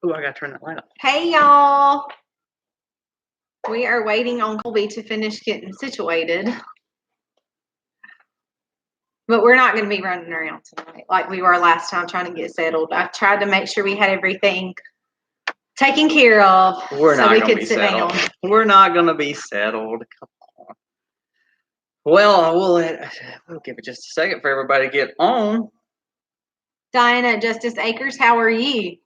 Oh, I gotta turn that light off. Hey, y'all. We are waiting on Colby to finish getting situated. But we're not going to be running around tonight like we were last time trying to get settled. I tried to make sure we had everything taken care of so we could sit down. We're not going to be settled. Come on. Well, we'll give it just a second for everybody to get on. Diana, Justice Acres, how are you?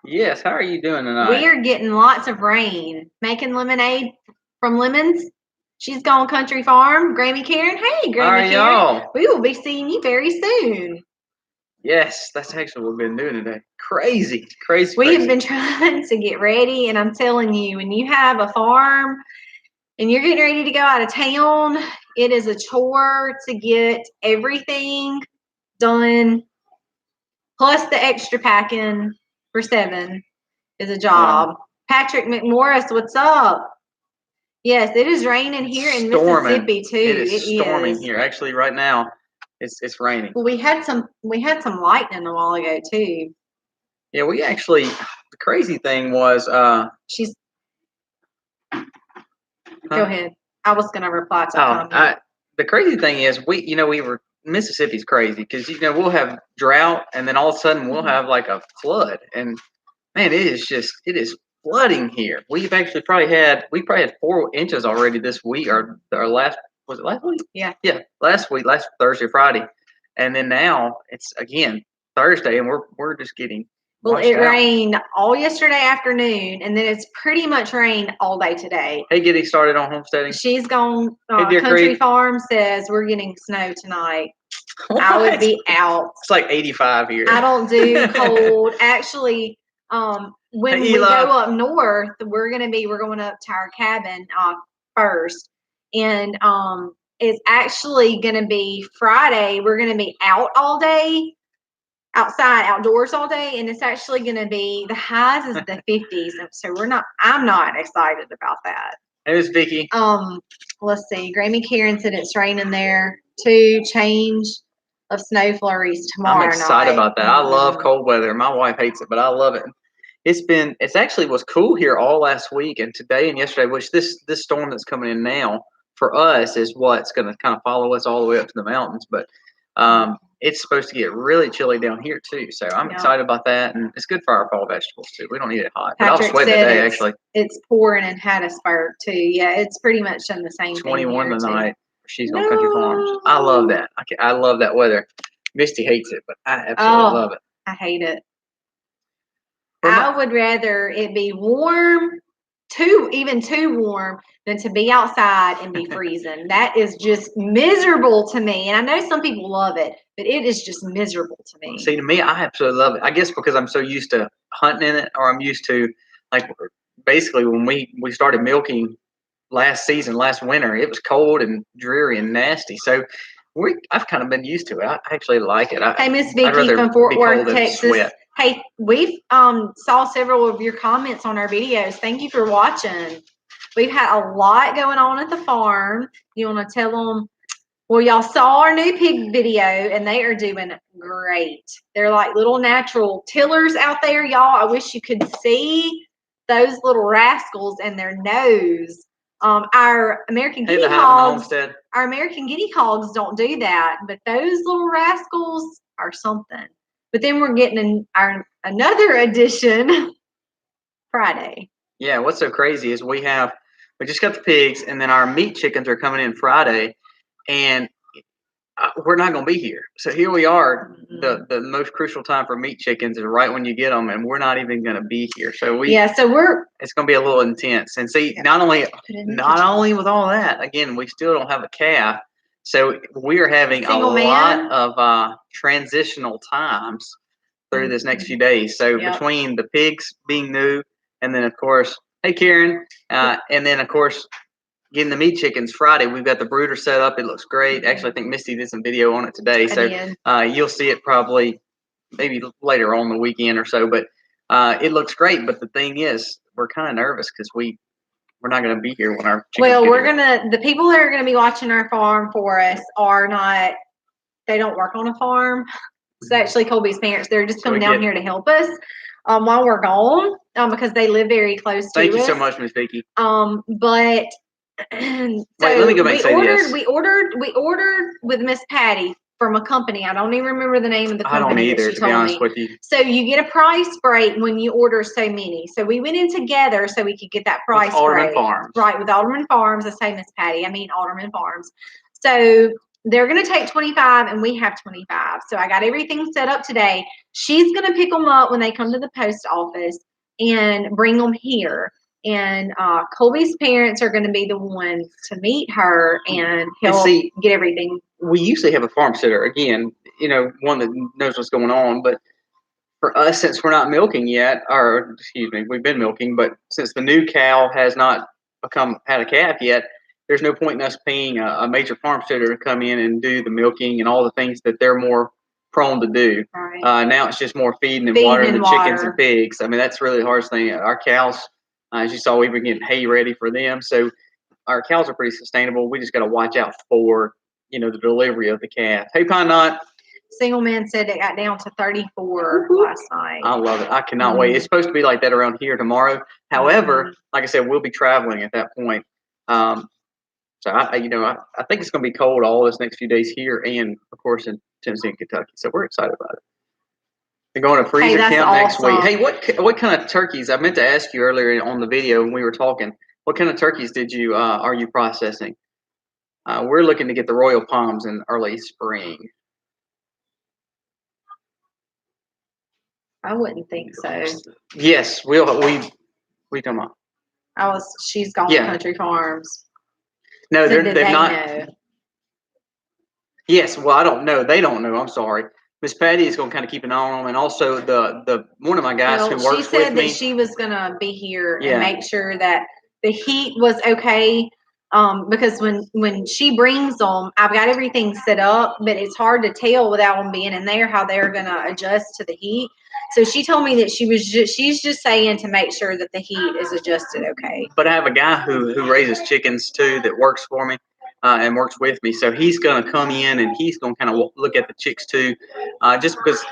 Yes, how are you doing tonight? We are getting lots of rain. Making lemonade from lemons. She's gone country farm. Grammy Karen. Hey, Grammy Karen. Y'all? We will be seeing you very soon. Yes, that's actually what we've been doing today. Crazy. We have been trying to get ready, and I'm telling you, when you have a farm and you're getting ready to go out of town, it is a chore to get everything done. Plus the extra packing for 7 is a job. Yeah. Patrick McMorris, what's up? Yes, it is raining here in Mississippi too. It is storming here. Actually, right now, it's raining. Well, we had some lightning a while ago too. Yeah, we actually. The crazy thing was, she's. Go ahead. I was gonna reply to comment. The crazy thing is, Mississippi's crazy because we'll have drought and then all of a sudden we'll have like a flood, and man, it is flooding here. We've actually probably had 4 inches already this week. Our last was it last week? Yeah, last week, last Thursday, Friday, and then now it's again Thursday, and we're just getting. Well, it rained all yesterday afternoon, and then it's pretty much rained all day today. Hey, getting started on homesteading. She's gone. Country Farm says we're getting snow tonight. What? I would be out. It's like 85 here. I don't do cold. Actually, when we go up north, we're going up to our cabin first, and it's actually going to be Friday. We're going to be out all day. Outdoors all day, and it's actually going to be the highs is the 50s, and so I'm not excited about that. Hey, it's Vicky. Let's see. Grammy Karen said it's raining there too. Change of snow flurries tomorrow night. I'm excited about that. I love cold weather. My wife hates it, but I love it. It's actually was cool here all last week and today and yesterday, which this storm that's coming in now for us is what's going to kind of follow us all the way up to the mountains, but it's supposed to get really chilly down here too, so I'm excited about that, and it's good for our fall vegetables too. We don't need it hot. Patrick, but I'll sweat today. Actually, it's pouring in Hattiesburg too. Yeah, it's pretty much done the same 21 thing tonight. She's on Country Farms. I love that. I love that weather. Misty hates it, but I absolutely love it. I hate it. I would rather it be warm, even too warm, than to be outside and be freezing. That is just miserable to me. And I know some people love it, but it is just miserable to me. See, to me, I absolutely love it. I guess because I'm so used to hunting in it, or I'm used to, like, basically when we started milking last winter, it was cold and dreary and nasty. So I've kind of been used to it. I actually like it. Hey, Miss Vicky from Fort Worth, Texas. Hey, we've saw several of your comments on our videos. Thank you for watching. We've had a lot going on at the farm. You want to tell them? Well, y'all saw our new pig video, and they are doing great. They're like little natural tillers out there, y'all. I wish you could see those little rascals and their nose. Our American guinea hogs, don't do that, but those little rascals are something. But then we're getting another edition Friday. Yeah, what's so crazy is we just got the pigs, and then our meat chickens are coming in Friday, and we're not going to be here. So here we are. Mm-hmm. The most crucial time for meat chickens is right when you get them, and we're not even going to be here. So it's going to be a little intense. And see, not only with all that, again, we still don't have a calf. So we are having lot of transitional times through this next few days. So between the pigs being new, and then of course, hey Karen, and then of course getting the meat chickens Friday. We've got the brooder set up. It looks great. Actually, I think Misty did some video on it today. So you'll see it probably maybe later on the weekend or so. But it looks great. But the thing is, we're kind of nervous because we're not going to be here when our chickens the people that are going to be watching our farm for us they don't work on a farm. It's actually Colby's parents. They're just coming down here to help us. while we're gone, because they live very close to us. Thank you so much, Miss Vicky. But so wait, let me go back and say this. We ordered with Miss Patty from a company. I don't even remember the name of the company. I don't either, to be honest with you. So you get a price break when you order so many. So we went in together so we could get that price break. Alderman Farms. Right, with Alderman Farms. I say Miss Patty. I mean Alderman Farms. So they're going to take 25 and we have 25. So I got everything set up today. She's going to pick them up when they come to the post office and bring them here. And Colby's parents are going to be the ones to meet her and help get everything. We usually have a farm sitter, again, one that knows what's going on. But for us, since we're not milking yet, or excuse me, we've been milking, but since the new cow has not had a calf yet, there's no point in us paying a major farm sitter to come in and do the milking and all the things that they're more prone to do. Right. Now it's just more feeding and watering the chickens and pigs. I mean, that's really the hardest thing. Our cows, as you saw, we've been getting hay ready for them. So our cows are pretty sustainable. We just got to watch out for, the delivery of the calf. Hey, Pine Knot. Single man said it got down to 34 last night. I love it. I cannot wait. It's supposed to be like that around here tomorrow. However, like I said, we'll be traveling at that point. So I think it's going to be cold all this next few days here, and of course in Tennessee and Kentucky. So we're excited about it. They're going to freezer camp next week. Hey, what kind of turkeys? I meant to ask you earlier on the video when we were talking. What kind of turkeys are you processing? We're looking to get the Royal Palms in early spring. I wouldn't think so. Yes, we talking about? She's gone to Country Farms. No, so they're not. Know? Yes, well, I don't know. They don't know. I'm sorry. Miss Patty is going to kind of keep an eye on them, and also the one of my guys who works with me. She said that she was going to be here and make sure that the heat was okay. Because when she brings them, I've got everything set up, but it's hard to tell without them being in there how they're going to adjust to the heat. So she told me that she's just saying to make sure that the heat is adjusted okay. But I have a guy who raises chickens too that works for me and works with me. So he's going to come in and he's going to kind of look at the chicks too, just because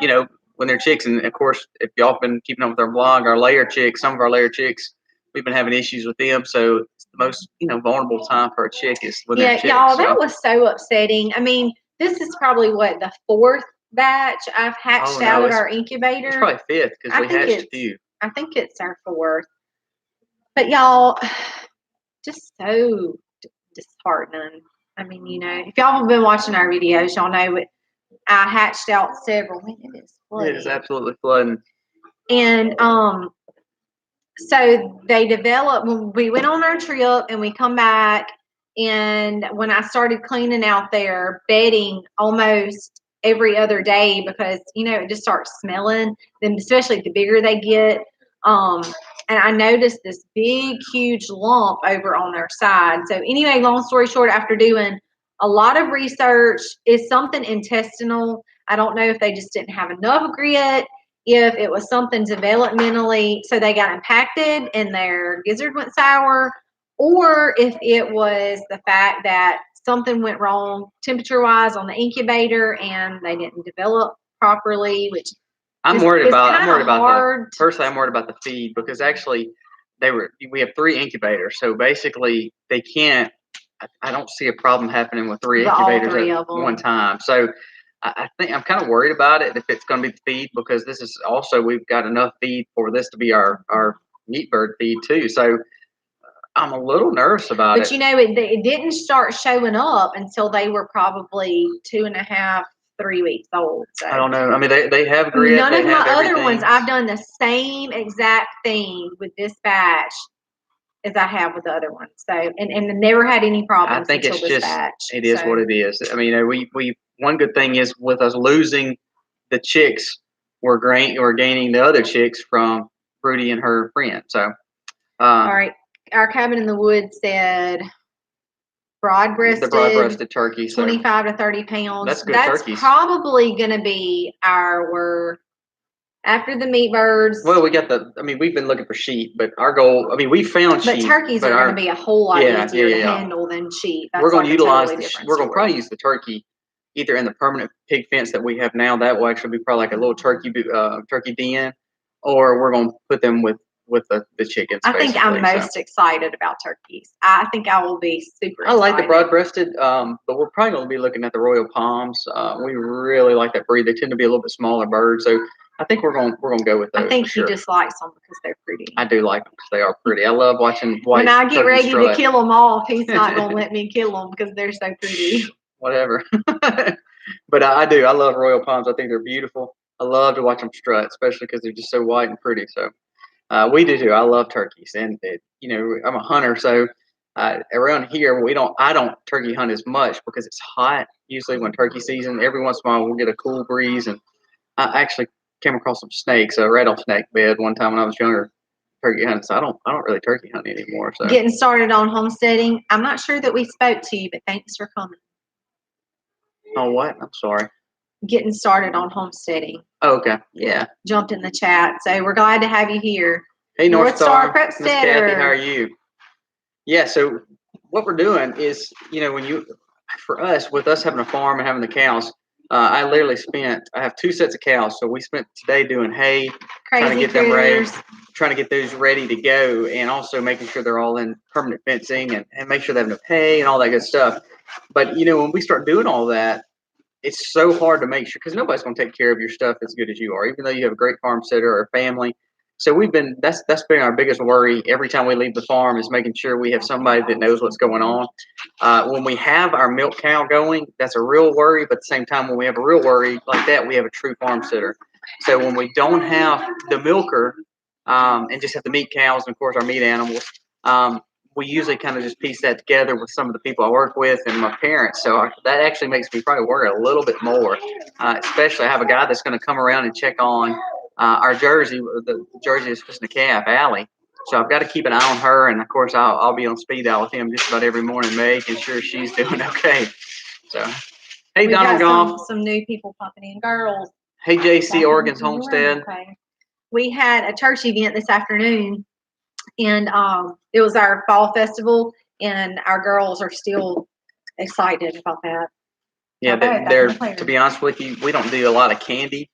when they're chicks, and of course if y'all been keeping up with our blog, our layer chicks, some of our layer chicks, we've been having issues with them. So it's the most vulnerable time for a chick is when they're chicks. Yeah, y'all, that was so upsetting. I mean, this is probably the fourth batch I've hatched out of our incubator. It's probably fifth because we hatched a few. I think it's our fourth. But y'all, just so disheartening. I mean, if y'all have been watching our videos, y'all know I hatched out several. Man, it is flooding. It is absolutely flooding. And so they developed when we went on our trip and we come back, and when I started cleaning out there, bedding almost every other day because it just starts smelling. Then especially the bigger they get, and I noticed this big huge lump over on their side. So anyway, long story short, after doing a lot of research, it's something intestinal. I don't know if they just didn't have enough grit, if it was something developmentally, so they got impacted and their gizzard went sour, or if it was the fact that something went wrong temperature-wise on the incubator and they didn't develop properly, which I'm worried about personally, I'm worried about the feed because actually we have 3 incubators. So basically they can't, I don't see a problem happening with 3 incubators at one time. So I think I'm kind of worried about it if it's going to be the feed because this is also, we've got enough feed for this to be our meat bird feed too. So I'm a little nervous about it. But it didn't start showing up until they were probably 2.5, 3 weeks old. So I don't know. I mean, they have grit. None of my other ones, I've done the same exact thing with this batch as I have with the other ones. So and never had any problems. I think it's just it is what it is. I mean, we one good thing is with us losing the chicks, we're gaining the other chicks from Rudy and her friend. So all right. Our cabin in the woods said broad-breasted. The broad-breasted turkey. 25 to 30 pounds. That's good turkeys. That's probably going to be our, after the meat birds. Well, we've been looking for sheep, but our goal, we found sheep. But turkeys are going to be a whole lot easier to handle than sheep. We're going to utilize we're going to probably use the turkey either in the permanent pig fence that we have now. That will actually be probably like a little turkey den. or we're gonna put them with the chickens. I think I'm most excited about turkeys. I think I will be super excited. I like the broad-breasted, but we're probably gonna be looking at the Royal Palms. We really like that breed. They tend to be a little bit smaller birds, so I think we're gonna go with those. I think for sure. He just likes them because they're pretty. I do like them because they are pretty. I love watching white. When I get ready strut. to kill them off, he's not gonna let me kill them because they're so pretty. Whatever. But I do. I love Royal Palms. I think they're beautiful. I love to watch them strut, especially because they're just so white and pretty. So we do too. I love turkeys, and I'm a hunter, so around here I don't turkey hunt as much because it's hot. Usually when turkey season, every once in a while we'll get a cool breeze, and I actually came across some snakes, a rattlesnake bed one time when I was younger. Turkey hunting, so I don't really turkey hunt anymore. So getting started on homesteading. I'm not sure that we spoke to you, but thanks for coming. Oh, what? I'm sorry. Getting started on homesteading. Oh, okay. Yeah. Jumped in the chat. So we're glad to have you here. Hey, North Star. Prepsteader. Miss Kathy, how are you? Yeah, so what we're doing is, for us, with us having a farm and having the cows, I have 2 sets of cows. So we spent today doing hay, trying to get them ready, trying to get those ready to go, and also making sure they're all in permanent fencing and make sure they have enough hay and all that good stuff. But, when we start doing all that, it's so hard to make sure because nobody's going to take care of your stuff as good as you are, even though you have a great farm sitter or a family. So that's been our biggest worry every time we leave the farm is making sure we have somebody that knows what's going on. When we have our milk cow going, that's a real worry. But at the same time, when we have a real worry like that, we have a true farm sitter. So when we don't have the milker and just have the meat cows and of course our meat animals, we usually kind of just piece that together with some of the people I work with and my parents. So that actually makes me probably worry a little bit more, especially I have a guy that's going to come around and check on our Jersey. The Jersey is just a calf, Allie. So I've got to keep an eye on her. And of course, I'll be on speed dial with him just about every morning, making sure she's doing okay. So, hey, Donald Golf. Some new people popping in. Girls. Hey, JC, Oregon's Homestead. Okay. We had a church event this afternoon. And it was our fall festival, and our girls are still excited about that. Yeah, they're to be honest with you, we don't do a lot of candy,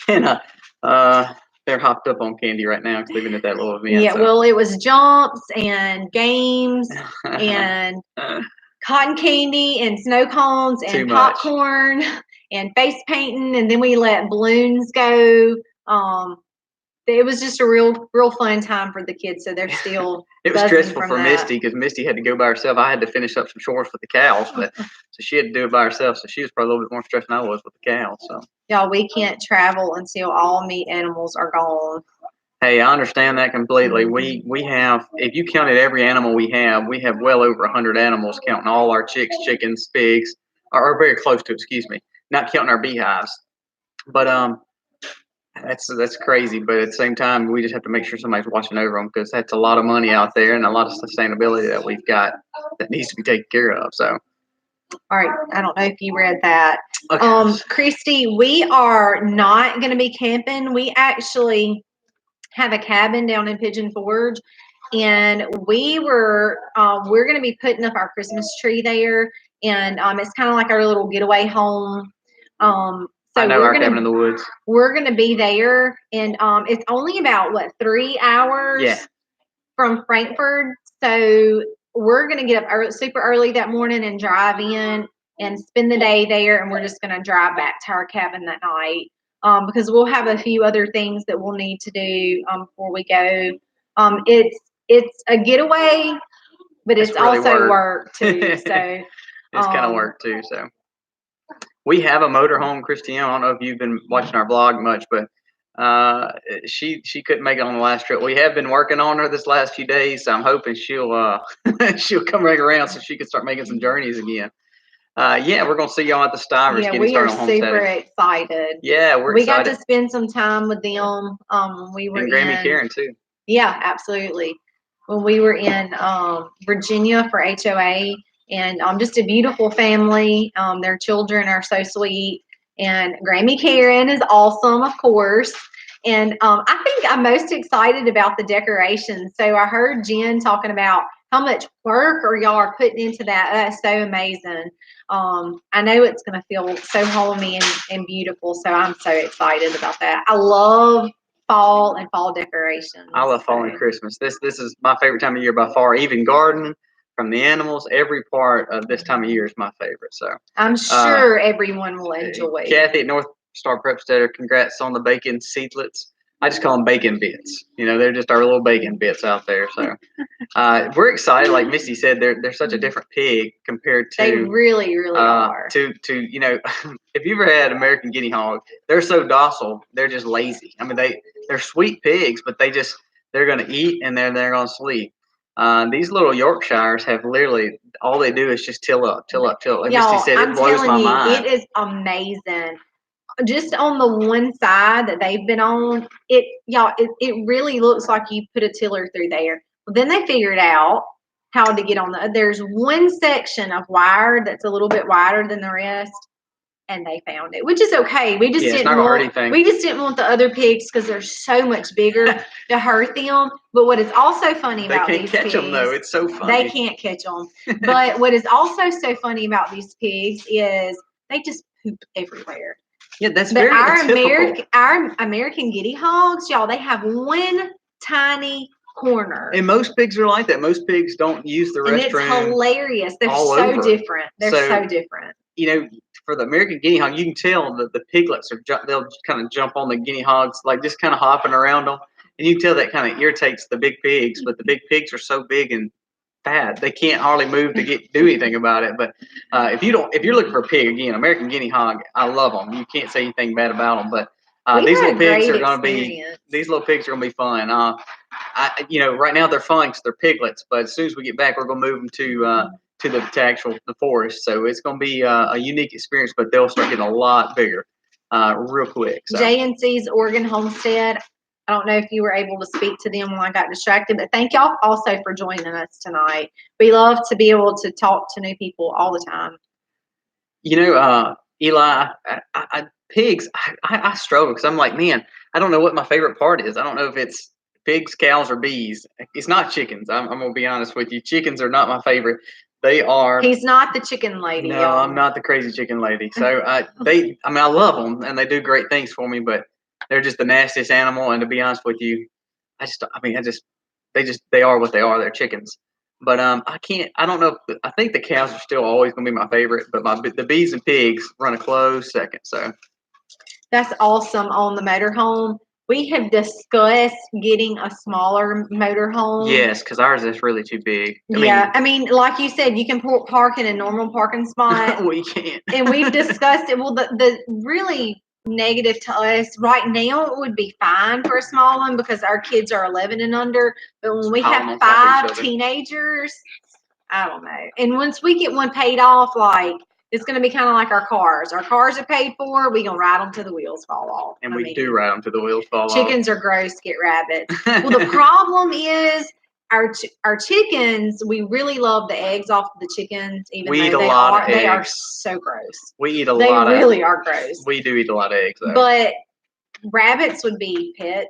and they're hopped up on candy right now because they've been at that little event. Yeah, well, it was jumps and games and cotton candy and snow cones and popcorn and face painting, and then we let balloons go. It was just a real fun time for the kids. So they're still. It was stressful for Misty because Misty had to go by herself. I had to finish up some chores with the cows, but so she had to do it by herself. So she was probably a little bit more stressed than I was with the cows. So y'all, we can't travel until all meat animals are gone. Hey, I understand that completely. We have, if you counted every animal we have well over 100 animals, counting all our chicks, chickens, pigs, or very close to, excuse me, not counting our beehives. But that's crazy. But at the same time, we just have to make sure somebody's watching over them because that's a lot of money out there and a lot of sustainability that we've got that needs to be taken care of. So. All right. I don't know if you read that. Okay. Christy, we are not going to be camping. We actually have a cabin down in Pigeon Forge, and we're going to be putting up our Christmas tree there, and it's kind of like our little getaway home. So I know our cabin in the woods. We're going to be there, and it's only about 3 hours from Frankfurt. So we're going to get up super early that morning and drive in and spend the day there, and we're just going to drive back to our cabin that night. Because we'll have a few other things that we'll need to do before we go. It's a getaway, but it's really also work too. So it's kind of work too. So we have a motorhome, Christiane. I don't know if you've been watching our blog much, but she couldn't make it on the last trip. We have been working on her this last few days, so I'm hoping she'll she'll come right around so she can start making some journeys again. We're gonna see y'all at the Stivers. Yeah, we are super excited. Yeah, we got to spend some time with them. We were and Grammy Karen too. Yeah, absolutely. When we were in Virginia for HOA, and just a beautiful family. Their children are so sweet, and Grammy Karen is awesome, of course. And I think I'm most excited about the decorations. So I heard Jen talking about how much work y'all are putting into that. That's so amazing. I know it's going to feel so homey and beautiful. So I'm so excited about that. I love fall and fall decorations. I love fall and Christmas. This is my favorite time of year by far. Even gardening, from the animals, every part of this time of year is my favorite. So I'm sure everyone will enjoy. Kathy at North Star Prepsteader, congrats on the bacon seedlets. I just call them bacon bits. They're just our little bacon bits out there. So we're excited. Like Missy said, they're such a different pig compared to. They really, really are. To if you've ever had American guinea hog, they're so docile. They're just lazy. I mean, they're sweet pigs, but they're going to eat and then they're going to sleep. These little Yorkshires have literally all they do is just till up. Like Misty said, it blows my mind. It is amazing. Just on the one side that they've been on, it really looks like you put a tiller through there. Well, then they figured out how to get on there's one section of wire that's a little bit wider than the rest, and they found it, which is okay. We just didn't want the other pigs because they're so much bigger to hurt them. But what is also funny about these pigs, they can't catch them though. It's so funny. They can't catch them. But what is also so funny about these pigs is they just poop everywhere. Yeah, that's very typical. Our American guinea hogs, y'all, they have one tiny corner. And most pigs are like that. Most pigs don't use the restroom. And it's hilarious. They're so different. They're so different. For the American guinea hog, you can tell that the piglets they'll kind of jump on the guinea hogs, like just kind of hopping around them, and you can tell that kind of irritates the big pigs. But the big pigs are so big and fat, they can't hardly move to do anything about it. But if you're looking for a pig, again, American guinea hog, I love them. You can't say anything bad about them. But these little pigs are going to be fun. Right now they're fun because they're piglets, but as soon as we get back, we're going to move them to the forest. So it's going to be a unique experience, but they'll start getting a lot bigger real quick. So. JNC's Oregon Homestead. I don't know if you were able to speak to them when I got distracted, but thank y'all also for joining us tonight. We love to be able to talk to new people all the time. Eli, pigs, I struggle because I'm like, man, I don't know what my favorite part is. I don't know if it's pigs, cows, or bees. It's not chickens. I'm going to be honest with you. Chickens are not my favorite. They are. He's not the chicken lady. No, I'm not the crazy chicken lady. So I love them and they do great things for me, but they're just the nastiest animal. And to be honest with you, they are what they are. They're chickens. But I don't know. I think the cows are still always going to be my favorite, but the bees and pigs run a close second. So that's awesome on the motorhome. We have discussed getting a smaller motorhome. Yes, because ours is really too big. I mean, like you said, you can park in a normal parking spot. We can't. And we've discussed it. Well, the really negative to us right now, it would be fine for a small one because our kids are 11 and under. But when we have 5 teenagers, I don't know. And once we get one paid off, it's going to be kind of like our cars. Our cars are paid for. We're going to ride them till the wheels fall off. And we do ride them till the wheels fall off. Chickens are gross. Get rabbits. Well, the problem is our chickens, we really love the eggs off of the chickens, even though they are so gross. We eat a lot of eggs. They really are gross. We do eat a lot of eggs, though. But rabbits would be pets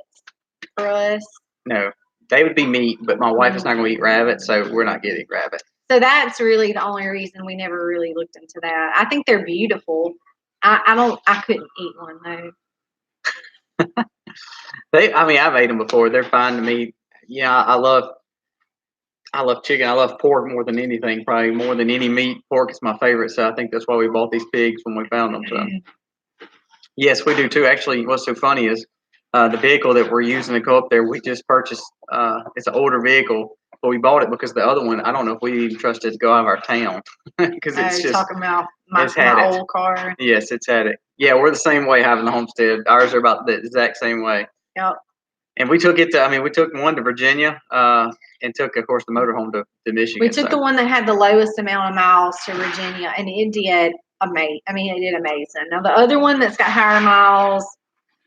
for us. No, they would be meat, but my wife is not going to eat rabbits, so we're not getting rabbit. So that's really the only reason we never really looked into that. I think they're beautiful. I couldn't eat one though. I've ate them before. They're fine to me. Yeah, I love chicken. I love pork more than anything, probably more than any meat. Pork is my favorite, so I think that's why we bought these pigs when we found them. So yes, we do too. Actually, what's so funny is the vehicle that we're using to go up there, we just purchased. It's an older vehicle. But we bought it because the other one, I don't know if we even trusted to go out of our town because it's just talking about my old car. Yes, it's had it. Yeah, we're the same way having the homestead. Ours are about the exact same way. Yep. And we took it we took one to Virginia and took, of course, the motorhome to Michigan. We took the one that had the lowest amount of miles to Virginia, and it did amazing. It did amazing. Now the other one that's got higher miles,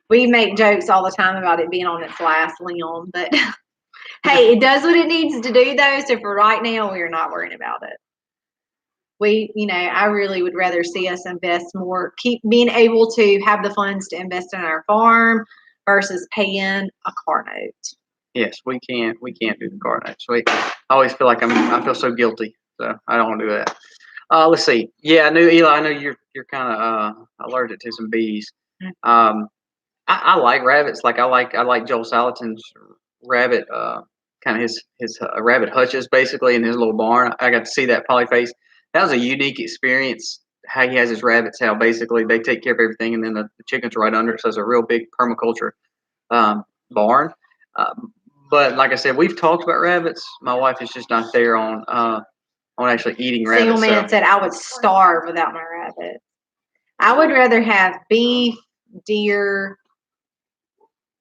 we make jokes all the time about it being on its last limb, but. Hey, it does what it needs to do, though. So for right now, we are not worrying about it. I really would rather see us invest more, keep being able to have the funds to invest in our farm versus paying a car note. Yes, we can't do the car notes. I always feel like I feel so guilty, so I don't want to do that. Let's see. Yeah, Eli, I know you're kind of allergic to some bees. I like rabbits. Like I like Joel Salatin's rabbit, kind of his rabbit hutches basically in his little barn. I got to see that polyface. That was a unique experience. How he has his rabbits, how basically they take care of everything, and then the chickens are right under it. So it's a real big permaculture barn. But like I said, we've talked about rabbits. My wife is just not there on actually eating Single rabbits. man said I would starve without my rabbit. I would rather have beef, deer,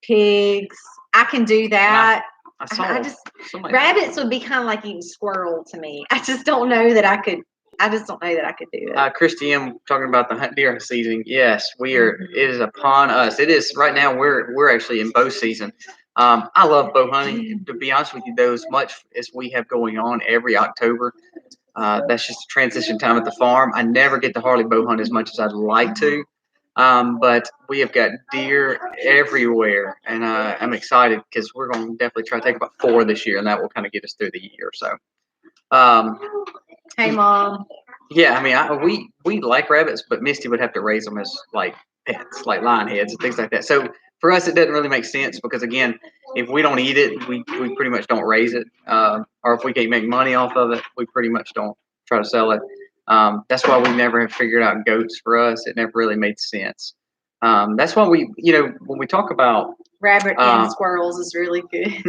pigs. I can do that. I just rabbits would be kind of like eating squirrel to me. I just don't know that I could. I just don't know that I could do it. Christy M talking about the deer season. Yes, we are. It is upon us. It is right now. We're actually in bow season. I love bow hunting. To be honest with you, though, as much as we have going on every October, that's just a transition time at the farm. I never get to hardly bow hunt as much as I'd like to. But we have got deer everywhere, and I'm excited because we're going to definitely try to take about 4 this year, and that will kind of get us through the year. So, hey, Mom. Yeah, I mean, we like rabbits, but Misty would have to raise them as like pets, like lion heads and things like that. So for us, it doesn't really make sense because again, if we don't eat it, we pretty much don't raise it, or if we can't make money off of it, we pretty much don't try to sell it. That's why we never have figured out goats for us. It never really made sense. That's why we, when we talk about rabbit and squirrels is really good.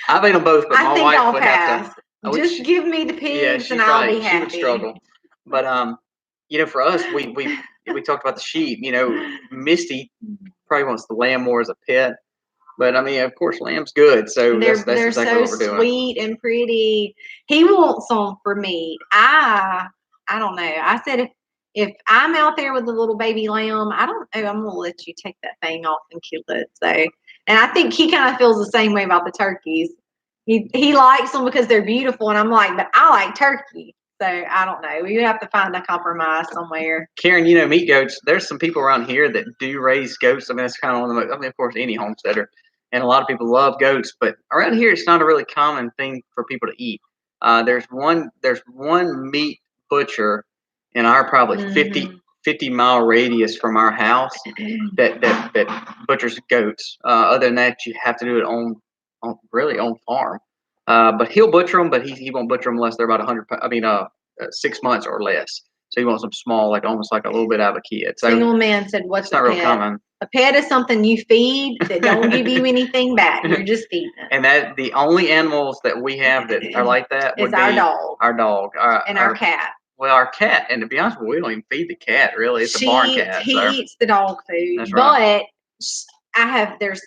I've ate them both, but my wife would pass. have to. Just give me the pigs and I'll be happy. She would struggle. But for us, we talked about the sheep. Misty probably wants the lamb more as a pet. But I mean, of course, lamb's good. So they're exactly so what we're doing. Sweet and pretty. He wants them for meat. I don't know. I said if I'm out there with the little baby lamb, I don't know. I'm gonna let you take that thing off and kill it. So, and I think he kind of feels the same way about the turkeys. He likes them because they're beautiful, and I'm like, but I like turkey. So I don't know. We have to find a compromise somewhere. Karen, meat goats. There's some people around here that do raise goats. I mean, it's kind of one of the most. I mean, of course, any homesteader, and a lot of people love goats, but around here, it's not a really common thing for people to eat. There's one meat butcher in our probably 50-mile radius from our house that butchers goats. Other than that, you have to do it on farm. But he'll butcher them, but he won't butcher them unless they're about 100. 6 months or less. So he wants them small, like almost like a little bit out of a kid. So Single man said, "What's not real common? A pet is something you feed that don't give you anything back. You're just feeding it." And that the only animals that we have that are like that would be our dog, and our cat. Well, our cat, and to be honest, we don't even feed the cat really. It's a barn cat. He eats the dog food. That's right. But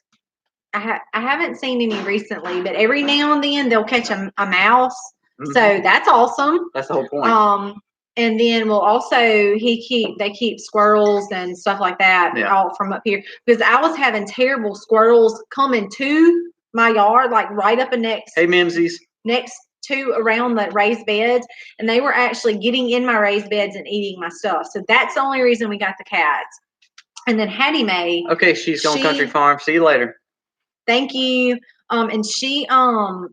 I haven't seen any recently, but every now and then they'll catch a mouse. Mm-hmm. So that's awesome. That's the whole point. And then they keep squirrels and stuff like that all from up here, because I was having terrible squirrels coming to my yard, like right up next to around the raised beds, and they were actually getting in my raised beds and eating my stuff. So that's the only reason we got the cats. And then Hattie Mae. Okay, she's going country farm. See you later. Thank you. And she kind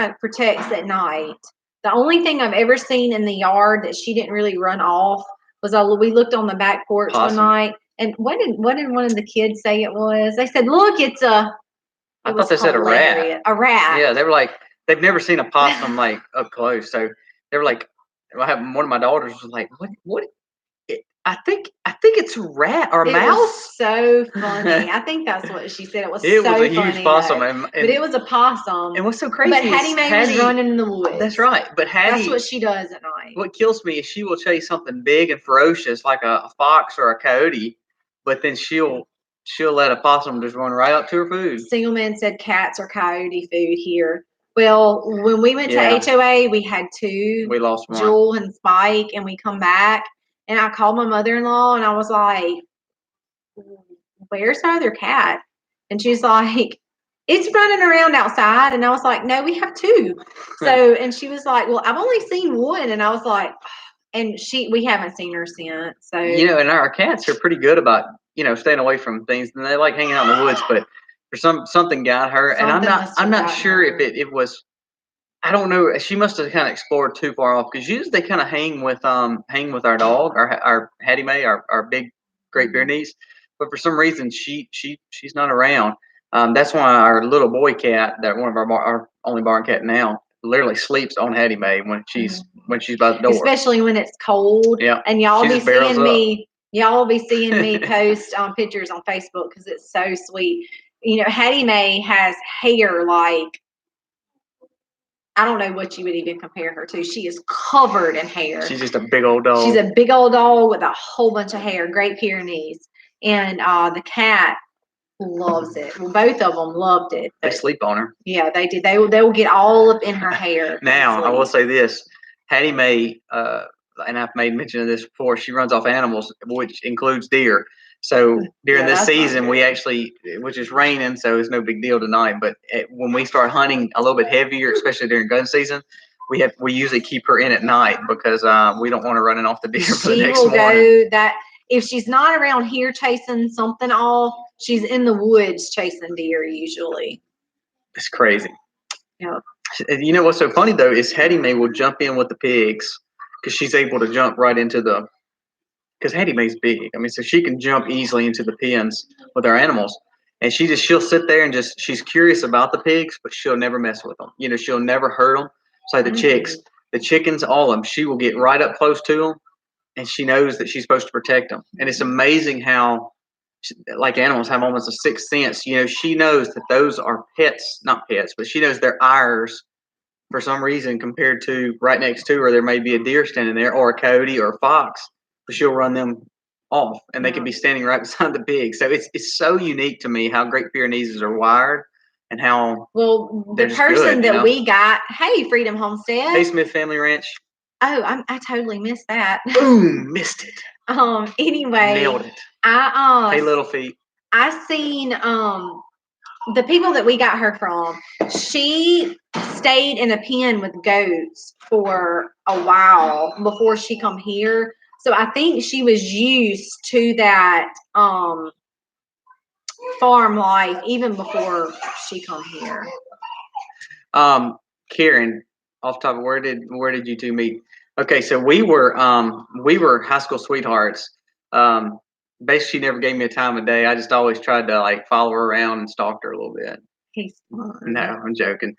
of protects at night. The only thing I've ever seen in the yard that she didn't really run off was we looked on the back porch one night, and what did one of the kids say it was? They said, "Look, it's a." I thought they said a rat. A rat. Yeah, they were like, they've never seen a possum like up close, so they were like, one of my daughters was like, "What? I think it's a rat or a mouse." Was so funny. I think that's what she said. It was a funny, huge possum, but it was a possum. And what's so crazy? But Hattie Mae was running in the woods. That's right. But that's what she does at night. What kills me is she will chase something big and ferocious like a fox or a coyote, but then she'll let a possum just run right up to her food. Single man said cats are coyote food here. Well, when we went to HOA, we had 2. We lost one. Jewel and Spike, and we come back. And I called my mother-in-law, and I was like, "Where's our other cat?" And she's like, "It's running around outside." And I was like, "No, we have 2. So, and she was like, "Well, I've only seen 1." And I was like, and we haven't seen her since. So, and our cats are pretty good about, staying away from things, and they like hanging out in the woods, but something got her. And I'm not sure if it was, I don't know. She must have kind of explored too far off, because usually they kind of hang with our dog, our Hattie Mae, our big Great Pyrenees. but for some reason she's not around. That's why our little boy cat, that one of our only barn cat now, literally sleeps on Hattie Mae when she's by the door. Especially when it's cold. Yeah. And y'all be seeing me. Y'all will be seeing me post pictures on Facebook because it's so sweet. You know, Hattie Mae has hair like, I don't know what you would even compare her to. She is covered in hair. She's just a big old dog. She's a big old dog with a whole bunch of hair, Great Pyrenees. And the cat loves it. Well, both of them loved it. They sleep on her. Yeah, they did. They will get all up in her hair. Now, I will say this. Hattie Mae, and I've made mention of this before, she runs off animals, which includes deer. So during this season, we actually, which is raining, so it's no big deal tonight. But when we start hunting a little bit heavier, especially during gun season, we usually keep her in at night because we don't want her running off the deer for the next morning. If she's not around here chasing something off, she's in the woods chasing deer usually. It's crazy. Yeah. You know what's so funny though is Hattie Mae will jump in with the pigs because she's able to jump right into because Hattie Mae's big. I mean, so she can jump easily into the pens with our animals. And she'll sit there and she's curious about the pigs, but she'll never mess with them. You know, she'll never hurt them. It's like the chickens, all of them, she will get right up close to them and she knows that she's supposed to protect them. And it's amazing how, like animals have almost a sixth sense. You know, she knows that those are pets, not pets, but she knows they're ours for some reason compared to right next to her. There may be a deer standing there or a coyote or a fox, but she'll run them off and they can be standing right beside the pig. So it's so unique to me how Great Pyrenees are wired and how the person that we got. Hey, Freedom Homestead. Hey, Smith Family Ranch. Oh, I totally missed that. Boom, missed it. Anyway, nailed it. Hey, Little Feet. I seen the people that we got her from. She stayed in a pen with goats for a while before she come here. So I think she was used to that farm life even before she come here. Karen, off top, where did you two meet? Okay, so we were high school sweethearts. Basically, she never gave me a time of day. I just always tried to like follow her around and stalk her a little bit. He's smart. No, I'm joking.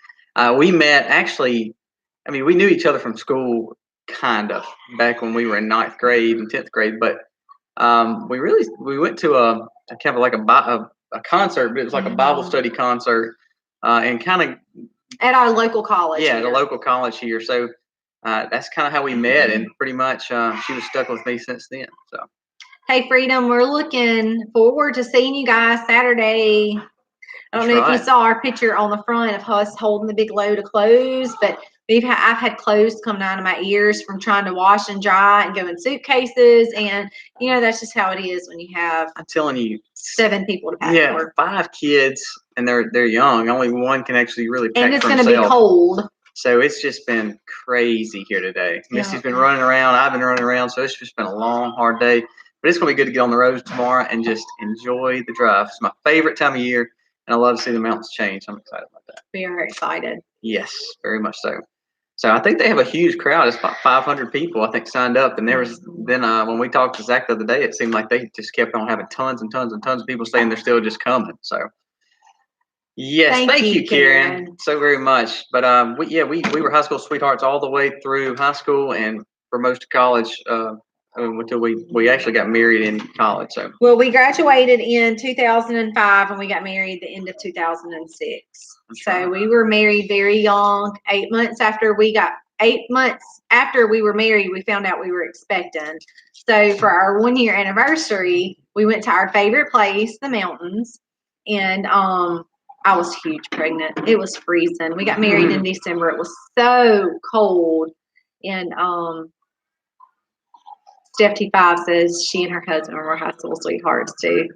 We met actually. I mean, we knew each other from school, kind of back when we were in 9th grade and 10th grade. But we went to a kind of like a concert, but it was like a Bible study concert, and kind of at our local college. Yeah, at a local college here. So that's kind of how we met, and pretty much she was stuck with me since then. So. Hey, Freedom, we're looking forward to seeing you guys Saturday. I don't know if you saw our picture on the front of us holding the big load of clothes, but I've had clothes coming out of my ears from trying to wash and dry and go in suitcases, and you know that's just how it is when you have. I'm telling you, 7 people to pack for. 5 kids, and they're young. Only one can actually really pack. And it's going to be cold. So it's just been crazy here today. Misty's been running around. I've been running around. So it's just been a long, hard day. But it's going to be good to get on the roads tomorrow and just enjoy the drive. It's my favorite time of year, and I love to see the mountains change. I'm excited about that. We are excited. Yes, very much so. So I think they have a huge crowd. It's about 500 people, I think, signed up. And when we talked to Zach the other day, it seemed like they just kept on having tons and tons and tons of people saying they're still just coming. So, yes, thank you, Karen, so very much. But we were high school sweethearts all the way through high school and for most of college. Until we actually got married in college. So we graduated in 2005 and we got married the end of 2006. So we were married very young. 8 months after we were married, we found out we were expectant. So for our 1-year anniversary, we went to our favorite place, the mountains, and I was huge pregnant. It was freezing. We got married in December. It was so cold, and Steph T5 says she and her husband were high school sweethearts too.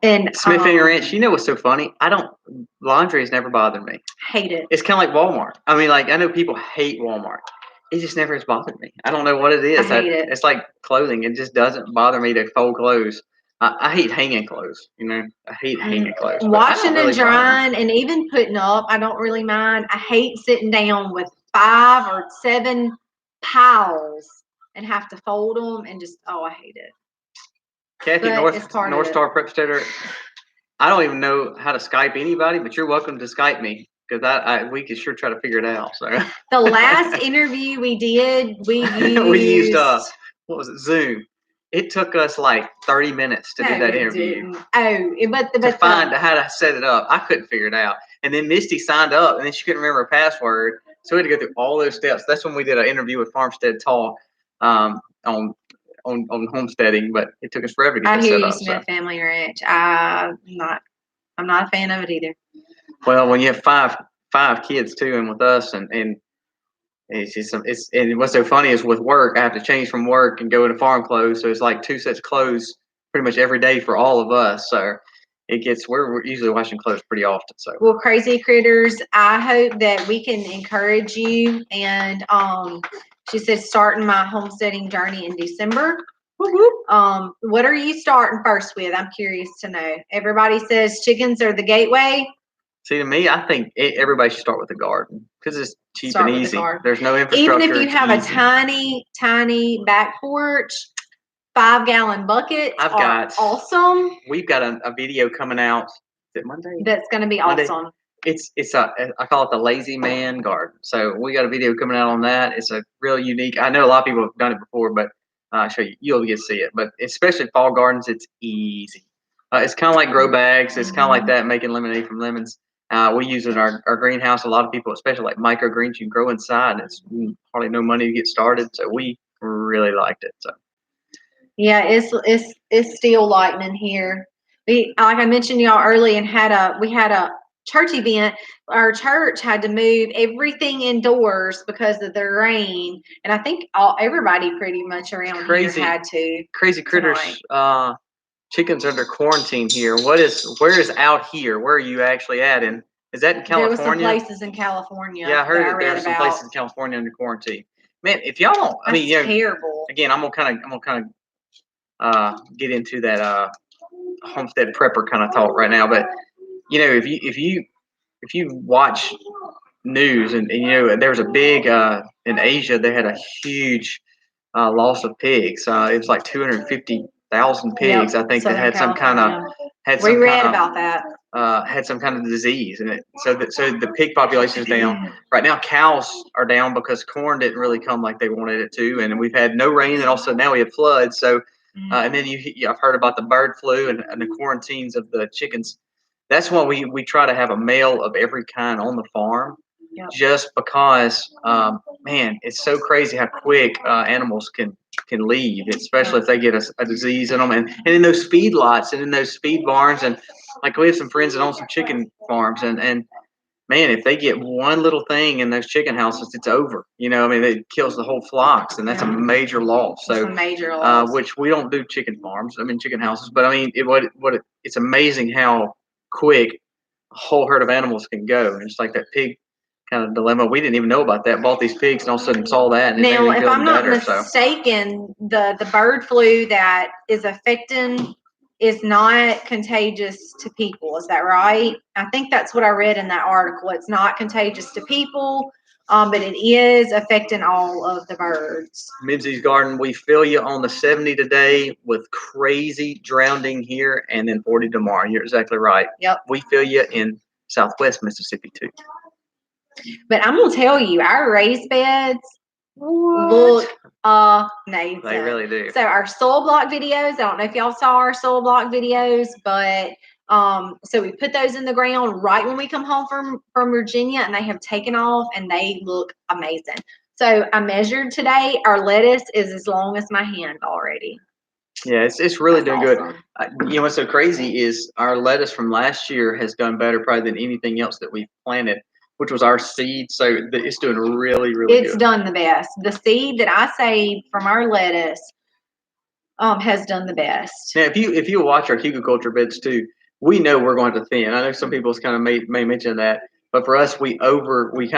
And Smith Family Ranch, you know what's so funny? Laundry has never bothered me. Hate it. It's kind of like Walmart. I mean, like I know people hate Walmart. It just never has bothered me. I don't know what it is. I hate it. It's like clothing. It just doesn't bother me to fold clothes. I hate hanging clothes. You know, I hate hanging clothes. Washing and drying and even putting up, I don't really mind. I hate sitting down with 5 or 7 piles and have to fold them and I hate it. Kathy, North Star Prep Stater. I don't even know how to Skype anybody, but you're welcome to Skype me because we could sure try to figure it out. So the last interview we did, we used what was it, Zoom. It took us like 30 minutes to do that interview. But to find how to set it up. I couldn't figure it out. And then Misty signed up, and then she couldn't remember her password, so we had to go through all those steps. That's when we did an interview with Farmstead Talk on homesteading, but it took us forever to get that set up. I hear you, Smith Family Ranch. I'm not a fan of it either. Well, when you have five kids too, and with us, and it's just and what's so funny is with work, I have to change from work and go into farm clothes, so it's like 2 sets of clothes pretty much every day for all of us. So we're usually washing clothes pretty often. So well, crazy critters, I hope that we can encourage you. And she said starting my homesteading journey in December. What are you starting first with? I'm curious to know. Everybody says chickens are the gateway. See, to me, I think everybody should start with the garden because it's cheap and easy. There's no infrastructure. Even if you have a tiny back porch, 5-gallon buckets awesome. We've got a video coming out. Is it Monday? That's going to be awesome. I call it the lazy man garden. So we got a video coming out on that. It's a real unique. I know a lot of people have done it before, but I'll show you. You'll get to see it. But especially fall gardens, it's easy. It's kind of like grow bags. It's kind of like that, making lemonade from lemons. We use it in our greenhouse. A lot of people, especially like microgreens, you can grow inside, and it's hardly no money to get started. So we really liked it. So yeah, it's still lightning here. Like I mentioned y'all early, and we had a church event. Our church had to move everything indoors because of the rain, and I think everybody pretty much around here had to. Crazy critters. Chickens under quarantine here. Where is out here? Where are you actually at? And is that in California? There were some places in California. Yeah, I heard that there were some places in California under quarantine. Man, if y'all don't, I mean, terrible. Again, I'm gonna kind of get into that homestead prepper kind of talk right now. But if you watch news and there was a big in Asia, they had a huge loss of pigs. It was like 250,000 pigs. I think that had some kind of about that. Had some kind of disease, and so the pig population is down right now. Cows are down because corn didn't really come like they wanted it to, and we've had no rain, and also now we have floods. So, and then I've heard about the bird flu and the quarantines of the chickens. That's why we try to have a male of every kind on the farm. Yep. Just because, man, it's so crazy how quick animals can leave, especially if they get a disease in them. And in those feed lots and in those feed barns, and like we have some friends that own some chicken farms, and man, if they get one little thing in those chicken houses, it's over. It kills the whole flocks, and that's a major loss. So, a major loss. Which we don't do chicken farms. Chicken houses, but it's amazing how quick a whole herd of animals can go. And it's like that pig kind of dilemma. We didn't even know about that. Bought these pigs and all of a sudden saw that. And now, if I'm not mistaken, the bird flu that is affecting is not contagious to people. Is that right? I think that's what I read in that article. It's not contagious to people, but it is affecting all of the birds. Mibsy's Garden, we feel you on the 70 today with crazy drowning here, and then 40 tomorrow. You're exactly right. Yep. We feel you in Southwest Mississippi too. But I'm gonna tell you, our raised beds look amazing. They really do. So our soil block videos, I don't know if y'all saw our soil block videos, but so we put those in the ground right when we come home from Virginia, and they have taken off and they look amazing. So I measured today, our lettuce is as long as my hand already. Yeah, it's really doing awesome. Good. What's so crazy is our lettuce from last year has done better probably than anything else that we've planted, which was our seed. So it's doing really, really good. It's done the best. The seed that I saved from our lettuce has done the best. Now, if you watch our hugelkultur beds too, we know we're going to thin. I know some people kind of may mention that, but for us, we always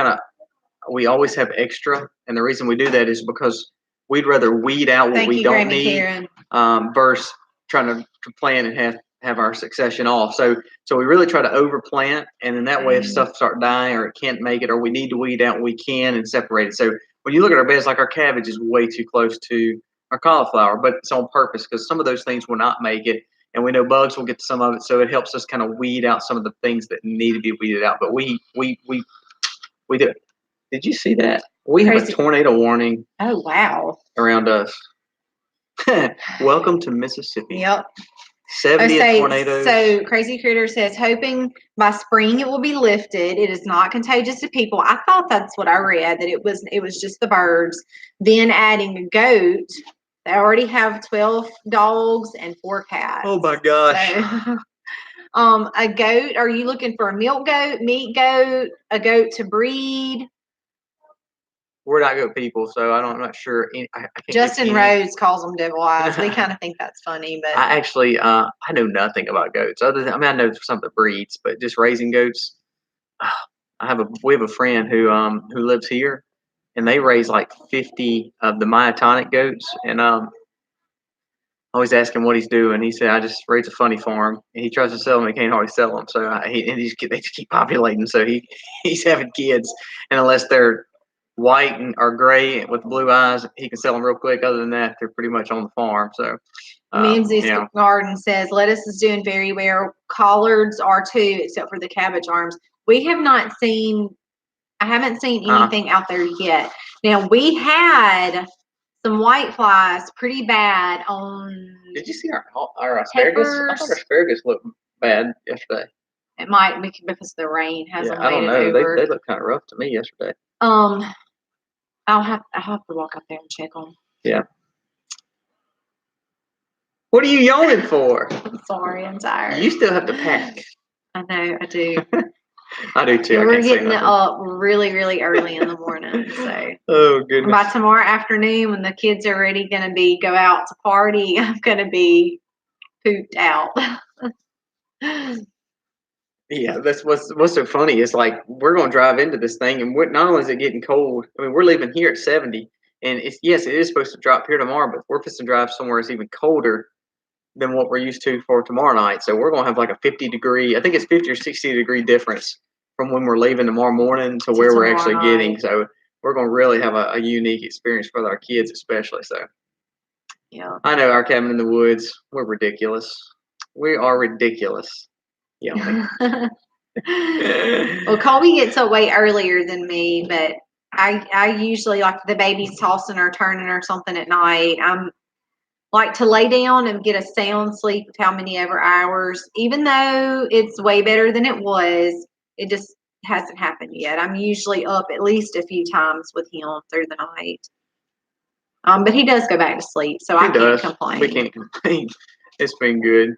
have extra, and the reason we do that is because we'd rather weed out what we don't need versus trying to plant and have our succession off. So we really try to overplant, and then that way if stuff start dying or it can't make it or we need to weed out, we can and separate it. So when you look at our beds, like our cabbage is way too close to or cauliflower, but it's on purpose because some of those things will not make it, and we know bugs will get to some of it, so it helps us kind of weed out some of the things that need to be weeded out. But we do. Did you see that? We have a tornado warning. Oh wow! Around us. Welcome to Mississippi. Yep. 70 tornadoes. So Crazy Critter says, hoping by spring it will be lifted. It is not contagious to people. I thought that's what I read, that it was just the birds. Then adding a goat. They already have 12 dogs and 4 cats. Oh my gosh. So, a goat. Are you looking for a milk goat, meat goat, a goat to breed? We're not goat people, so I'm not sure. I can't Justin Rhodes calls them devil eyes. We kind of think that's funny, but I actually I know nothing about goats. Other than I know some of the breeds, but just raising goats. We have a friend who lives here, and they raise like 50 of the myotonic goats, and I always ask him what he's doing. He said, "I just raise a funny farm." And he tries to sell them, he can't hardly sell them. So they just keep populating. So he's having kids, and unless they're white or gray with blue eyes, he can sell them real quick. Other than that, they're pretty much on the farm. So Mimsy's Garden says lettuce is doing very well. Collards are too, except for the cabbage arms. We have not seen. I haven't seen anything out there yet. Now we had some white flies pretty bad on. Did you see our asparagus? I thought our asparagus looked bad yesterday. It might be because the rain hasn't. I don't know. They look kind of rough to me yesterday. I'll have to walk up there and check them. Yeah. What are you yawning for? I'm sorry, I'm tired. You still have to pack. I know, I do. I do too. We're getting up really, really early in the morning. So oh goodness. By tomorrow afternoon, when the kids are ready, going to go out to party, I'm going to be pooped out. Yeah, that's what's so funny is like we're going to drive into this thing, and not only is it getting cold. I mean, we're leaving here at 70, and it is supposed to drop here tomorrow, but we're supposed to drive somewhere that's even colder than what we're used to for tomorrow night. So we're going to have like a 50-degree, I think it's 50 or 60-degree difference from when we're leaving tomorrow morning to where we're actually getting. So we're going to really have a unique experience for our kids, especially. So yeah, I know our cabin in the woods, we're ridiculous. We are ridiculous. Yeah. Well, Colby gets up way earlier than me, but I usually, like, the baby's tossing or turning or something at night, I'm like to lay down and get a sound sleep of how many ever hours, even though it's way better than it was. It just hasn't happened yet. I'm usually up at least a few times with him through the night. But he does go back to sleep, so I can't complain. We can't complain. It's been good.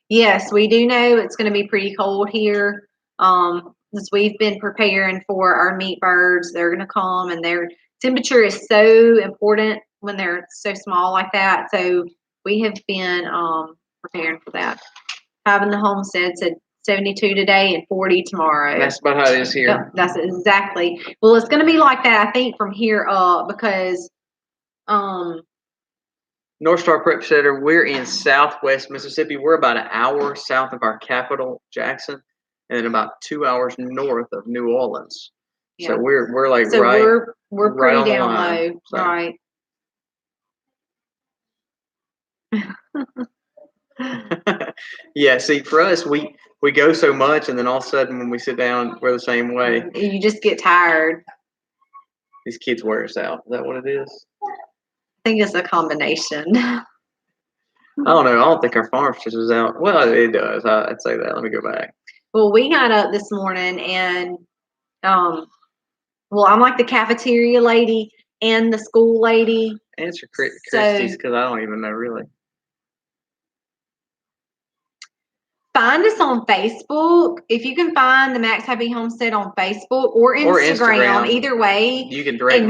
Yes, we do know it's going to be pretty cold here. As we've been preparing for our meat birds, they're going to come, and their temperature is so important when they're so small like that. So we have been preparing for that. Having the homestead said 72 today and 40 tomorrow. That's about how it is here. Yep, that's exactly. Well, it's going to be like that, I think, from here up because North Star Prep Center, we're in southwest Mississippi. We're about an hour south of our capital, Jackson, and about 2 hours north of New Orleans. Yeah. So we're like we're pretty down low, so. Right? Yeah. See, for us, we go so much, and then all of a sudden, when we sit down, we're the same way. You just get tired. These kids wear us out. Is that what it is? I think it's a combination. I don't know. I don't think our farm stretches out. Well, it does. I'd say that. Let me go back. Well, we got up this morning and, I'm like the cafeteria lady and the school lady. Answer Christie's because I don't even know really. Find us on Facebook. If you can find the Max Happy Homestead on Facebook or Instagram. Either way. You can direct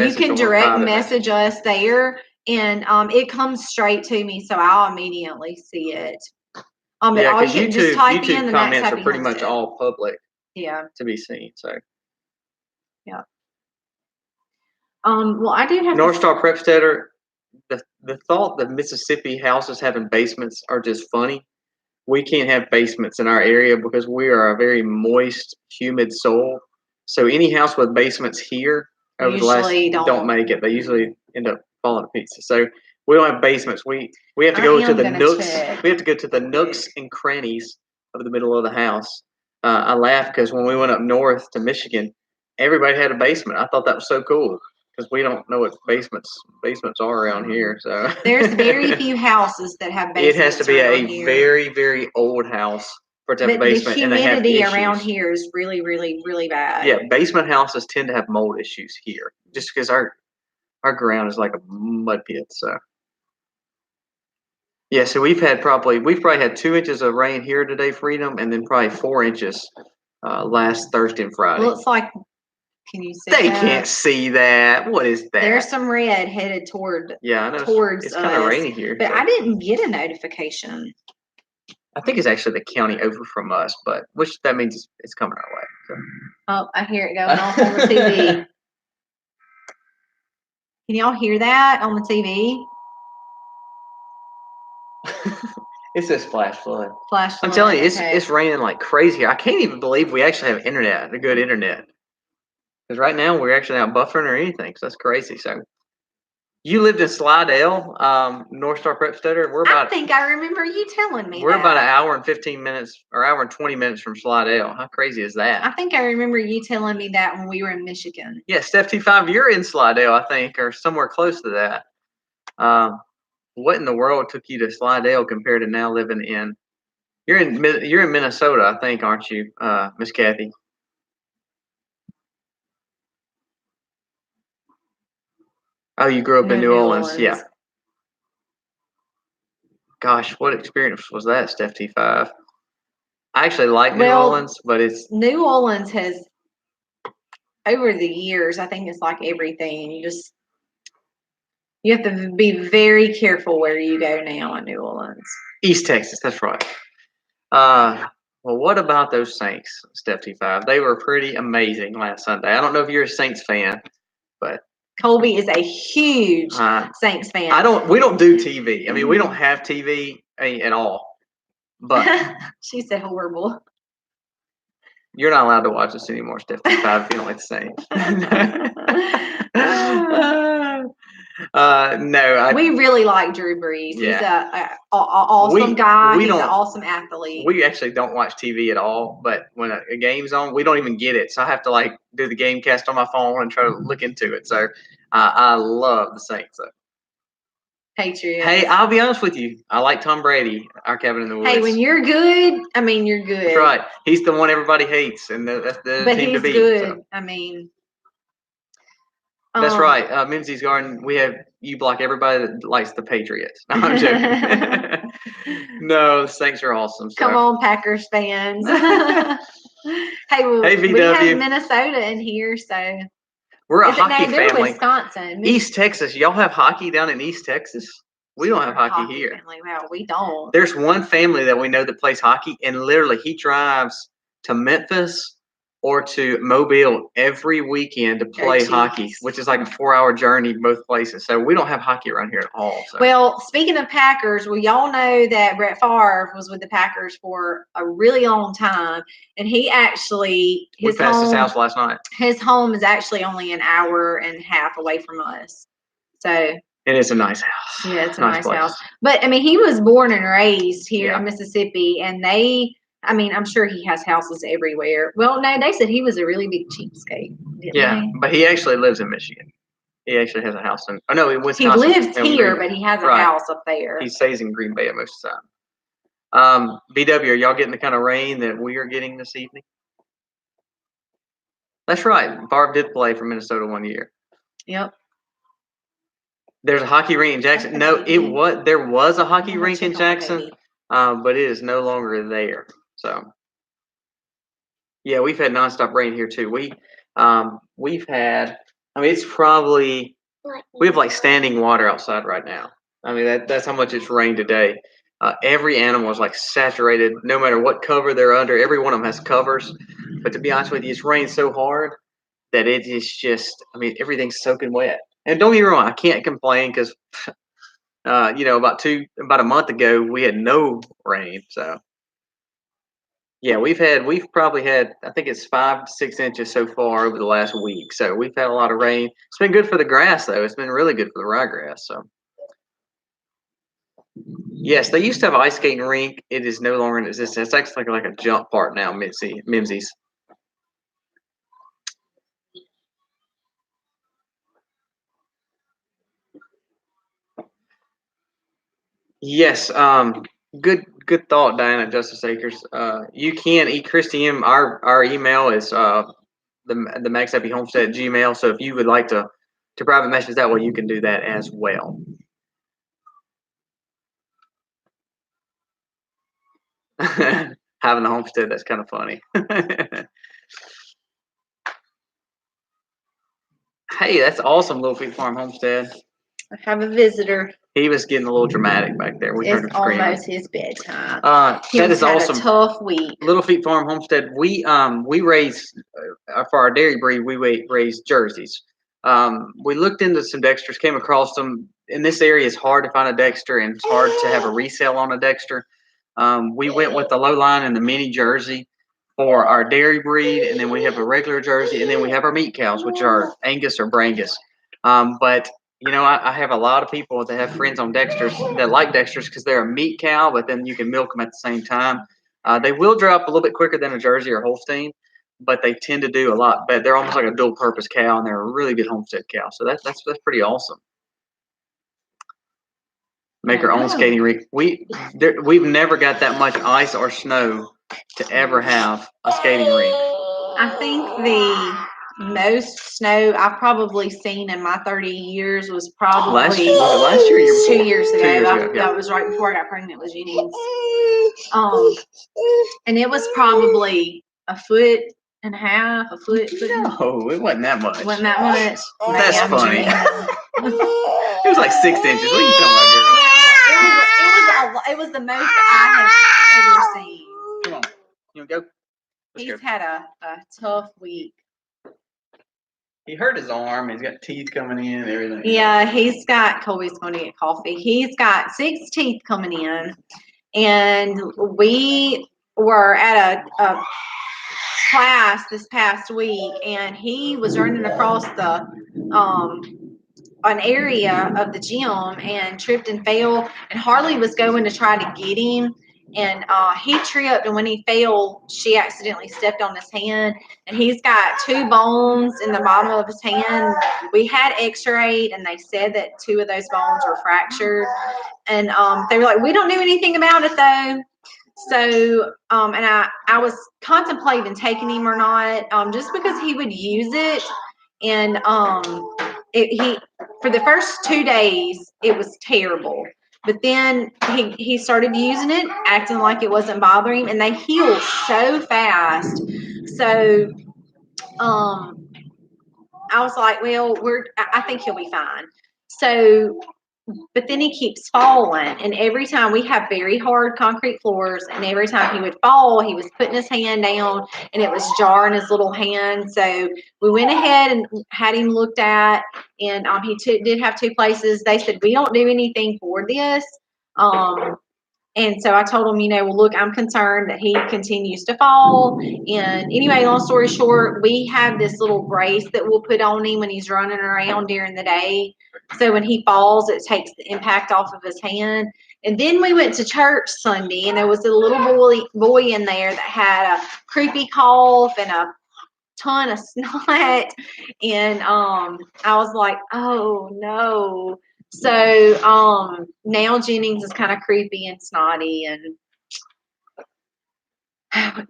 message us there. And it comes straight to me, so I'll immediately see it. But all you can just type in the Max Happy Homestead. Are pretty much all public. Yeah. To be seen. So. Yeah. I do have North Star Prep Center. The thought that Mississippi houses having basements are just funny. We can't have basements in our area because we are a very moist, humid soil. So any house with basements here over the last don't make it. They usually end up falling to pieces. So We don't have basements. We have to go to the nooks. Check. We have to go to the nooks and crannies of the middle of the house. I laughed because when we went up north to Michigan, everybody had a basement. I thought that was so cool because we don't know what basements are around here. So there's very few houses that have basements. It has to be a here. very, very old house for it to have a basement. The humidity around here is really, really, really bad. Yeah, basement houses tend to have mold issues here just because our ground is like a mud pit. So yeah, so we've probably had 2 inches of rain here today, Freedom, and then probably 4 inches last Thursday and Friday. Looks like, can you see They that? can't see that. What is that? There's some red headed toward. Yeah, I know. Towards it's kind of rainy here, but I didn't get a notification. I think it's actually the county over from us, but which that means it's coming our way. So. Oh, I hear it going off on the TV. Can y'all hear that on the TV? It's a flash flood. Flash flood. I'm telling you, it's raining like crazy. I can't even believe we actually have internet, a good internet. Because right now we're actually not buffering or anything, so that's crazy. So you lived in Slidell, North Star Prep Stutter. I think I remember you telling me. We're about an hour and 15 minutes, or hour and 20 minutes from Slidell. How crazy is that? I think I remember you telling me that when we were in Michigan. Yeah, Steph T5, you're in Slidell, I think, or somewhere close to that. What in the world took you to Slidell compared to now living in? You're in Minnesota, I think, aren't you, Miss Kathy? Oh, you grew up in New Orleans. Yeah. Gosh, what experience was that, Steph T5? I actually like New Orleans, but it's New Orleans has over the years. I think it's like everything. You have to be very careful where you go now in New Orleans. East Texas, that's right. Well, what about those Saints, Steph T5? They were pretty amazing last Sunday. I don't know if you're a Saints fan, but Colby is a huge Saints fan. We don't do TV. I mean, we don't have TV at all. But she said horrible. You're not allowed to watch this anymore, Steph T5, if you don't like the Saints. No, we really like Drew Brees. Yeah. He's a awesome guy. He's an awesome athlete. We actually don't watch TV at all, but when a game's on, we don't even get it. So I have to like do the game cast on my phone and try to look into it. So I love the Saints. So. Patriots. Hey, I'll be honest with you. I like Tom Brady, our cabin in the woods. Hey, when you're good, I mean, you're good. That's right. He's the one everybody hates, and that's the team to beat. But he's good. So. I mean. That's right. Minzy's Garden, we have you block everybody that likes the Patriots. No, I'm joking. No, the Saints are awesome. So. Come on, Packers fans. Hey, VW. We have Minnesota in here, so. We're a hockey family. Wisconsin. East Texas. Y'all have hockey down in East Texas? We don't have hockey here. Family. Wow, we don't. There's one family that we know that plays hockey, and literally he drives to Memphis or to Mobile every weekend to play hockey, which is like a 4-hour journey both places. So we don't have hockey around here at all. So. Well, speaking of Packers, well, y'all know that Brett Favre was with the Packers for a really long time, and he actually we passed his house last night. His home is actually only an hour and a half away from us. So it is a nice house. Yeah, it's a nice house. But I mean, he was born and raised here in Mississippi, and I'm sure he has houses everywhere. Well, no, they said he was a really big cheapskate. But he actually lives in Michigan. He actually has a house in Wisconsin. He lives here, but he has a house up there. He stays in Green Bay most of the time. BW, are y'all getting the kind of rain that we are getting this evening? That's right. Barb did play for Minnesota one year. Yep. There's a hockey rink in Jackson. No, there was a hockey rink in Jackson, but it is no longer there. So, yeah, we've had nonstop rain here too. We've had. I mean, it's probably we have like standing water outside right now. I mean, that's how much it's rained today. Every animal is like saturated, no matter what cover they're under. Every one of them has covers. But to be honest with you, it's rained so hard that it is just. I mean, everything's soaking wet. And don't get me wrong, I can't complain because, about a month ago we had no rain. So, yeah, we've probably had, I think it's 5 to 6 inches so far over the last week. So we've had a lot of rain. It's been good for the grass though. It's been really good for the ryegrass. So, Yes, they used to have an ice skating rink. It is no longer in existence. It's actually like a jump park now, Mimsy's. Yes, good thought, Diana, Justice Acres. You can Christy M. Our email is the Max Happy Homestead Gmail. So if you would like to private message that way, you can do that as well. Having a homestead, that's kind of funny. Hey, that's awesome, Little Feet Farm Homestead. I have a visitor. He was getting a little dramatic back there. We heard him screaming. It's almost his bedtime. That is awesome. A tough week. Little Feet Farm Homestead. We raise for our dairy breed. We raise jerseys. We looked into some Dexters, came across them. In this area, it's hard to find a Dexter, and it's hard to have a resale on a Dexter. We went with the low line and the mini jersey for our dairy breed, and then we have a regular jersey, and then we have our meat cows, which are Angus or Brangus. But you know, I have a lot of people that have friends on Dexters that like Dexters because they're a meat cow, but then you can milk them at the same time. They will dry up a little bit quicker than a Jersey or Holstein, but they tend to do a lot better. They're almost like a dual-purpose cow, and they're a really good homestead cow. So that's pretty awesome. Make our own skating rink. We've never got that much ice or snow to ever have a skating rink. I think the most snow I've probably seen in my 30 years was probably last year or 2 years ago. 2 years ago, yeah. That was right before I got pregnant with Jennings. And it was probably a foot and a half, a foot. No, it wasn't that much. Wasn't that much? That's funny. It was like 6 inches. What are you talking about, girl? It was the most I have ever seen. Come on, you wanna go? He's had a tough week. He hurt his arm. He's got teeth coming in and everything. Yeah, Colby's going to get coffee. He's got 6 teeth coming in. And we were at a class this past week, and he was running across an area of the gym and tripped and fell, and Harley was going to try to get him, and he tripped, and when he fell, she accidentally stepped on his hand, and he's got 2 bones in the bottom of his hand. We had x-rayed, and they said that 2 of those bones were fractured, and they were like, we don't know anything about it though. So, and I was contemplating taking him or not, just because he would use it, and he for the first 2 days it was terrible, but then he started using it, acting like it wasn't bothering him, and they heal so fast. So, I was like, well, I think he'll be fine. So. But then he keeps falling, and every time we have very hard concrete floors, and every time he would fall, he was putting his hand down, and it was jarring his little hand. So we went ahead and had him looked at, and he did have 2 places. They said, we don't do anything for this. And so I told him, well, look, I'm concerned that he continues to fall. And anyway, long story short, we have this little brace that we'll put on him when he's running around during the day. So when he falls, it takes the impact off of his hand. And then we went to church Sunday, and there was a little boy in there that had a creepy cough and a ton of snot. And I was like, oh no. So now Jennings is kind of creepy and snotty, and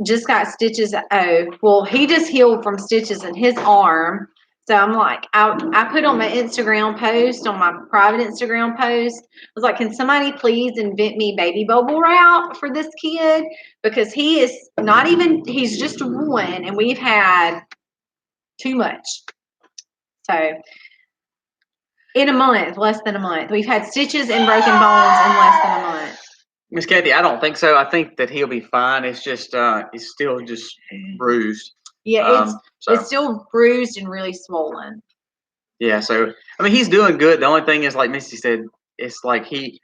just got stitches. Oh, well, he just healed from stitches in his arm. So I'm like, I put on my Instagram post, on my private Instagram post, I was like, can somebody please invent me baby bubble wrap for this kid? Because he is not even, he's just 1, and we've had too much. So in a month, less than a month. We've had stitches and broken bones in less than a month. Miss Kathy, I don't think so. I think that he'll be fine. It's just, it's still just bruised. Yeah, it's still bruised and really swollen. Yeah, so I mean, he's doing good. The only thing is, like Misty said, it's like he